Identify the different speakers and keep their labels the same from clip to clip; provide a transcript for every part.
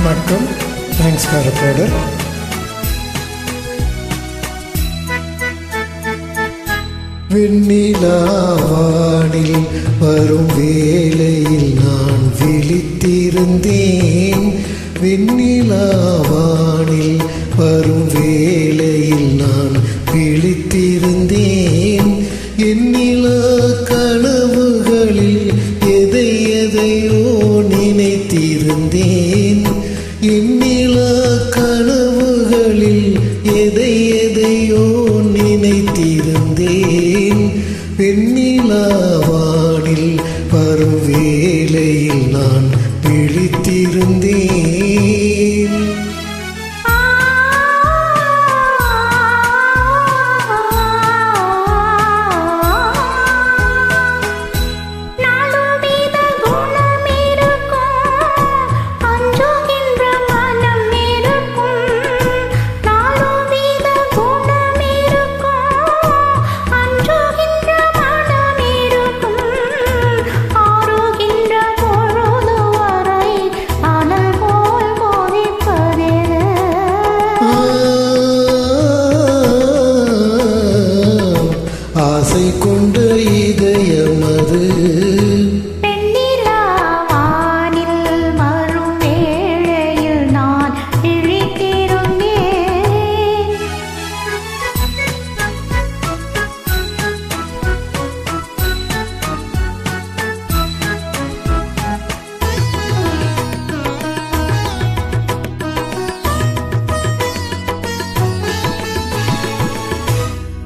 Speaker 1: மற்றும் thanks for recorder. வெண்ணிலாவானில் வரும் வேளையில் நான் விழித்திருந்தேன். வெண்ணிலாவானில் வரும் வேளையில் நான் விழித்திருந்தேன். எண்ணிலா கனவுகளில் எதை எதையோ நினைத்திருந்தேன். எண்ணிலா கனவுகளில் எதை எதையோ நினைத்திருந்தேன். வெண்ணிலாவானில் வரும் வேளையில் நான் விழித்திருந்தேன். ஆசை கொண்ட இதயமது
Speaker 2: வெண்ணிலாவானில் வரும் வேளையில் நான் விழித்திருந்தேன்.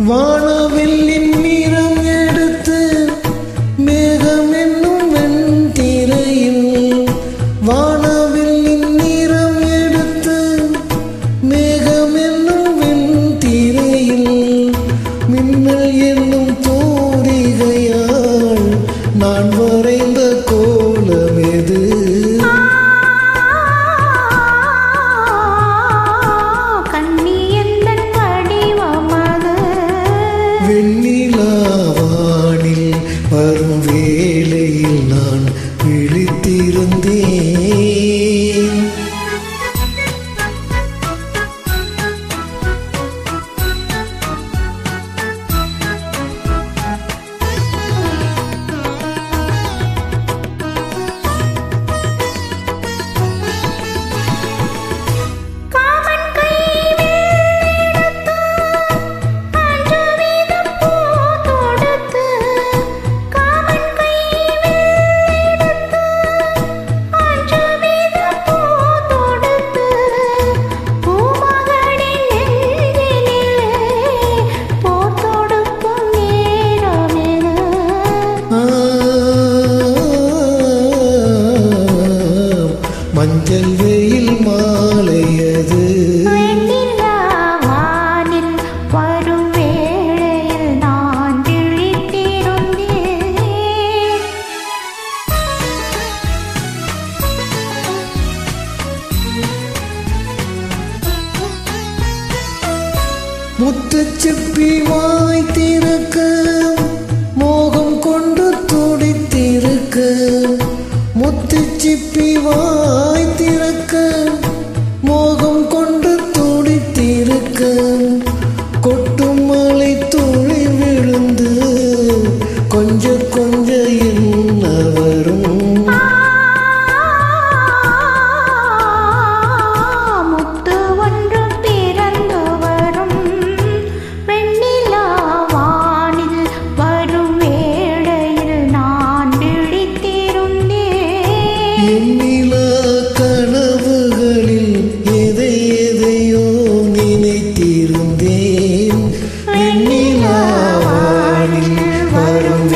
Speaker 1: வானவில்லின் நிறம் எடுத்து மேகம் என்னும் வெண்திரையில், வானவில்லின் நிறம் எடுத்து மேகம் என்னும் வெண்திரையில், மின்னல் என்னும் தூரிகையால் நான் வரைந்த கோலம் எது? வெண்ணிலாவானில் வரும் வேளையில் நான் விழித்திருந்தேன். மஞ்சள் வெயில் மாலையது.
Speaker 2: வெண்ணிலாவானில் வரும் வேளையில் நான் விழித்திருந்தேன்.
Speaker 1: முத்துச்சிப்பி வாய் திறக்க மோகம் கொண்டு துடித்திருக்க, முத்துச்சிப்பி வாய் திறக்க மோகம் கொண்டு துடித்திருக்க, கொட்டும் மலை துளி விழுந்து கொஞ்ச கொஞ்ச என்ன வரும்?
Speaker 2: முத்து ஒன்று பிறந்து வரும். வெண்ணிலாவானில் வரும் வேளையில் நான் விழித்திருந்தேன்.
Speaker 1: எண்ணிலா கனவுகளில் எதை எதையோ நினைத்திருந்தேன். வெண்ணிலாவானில் வரும்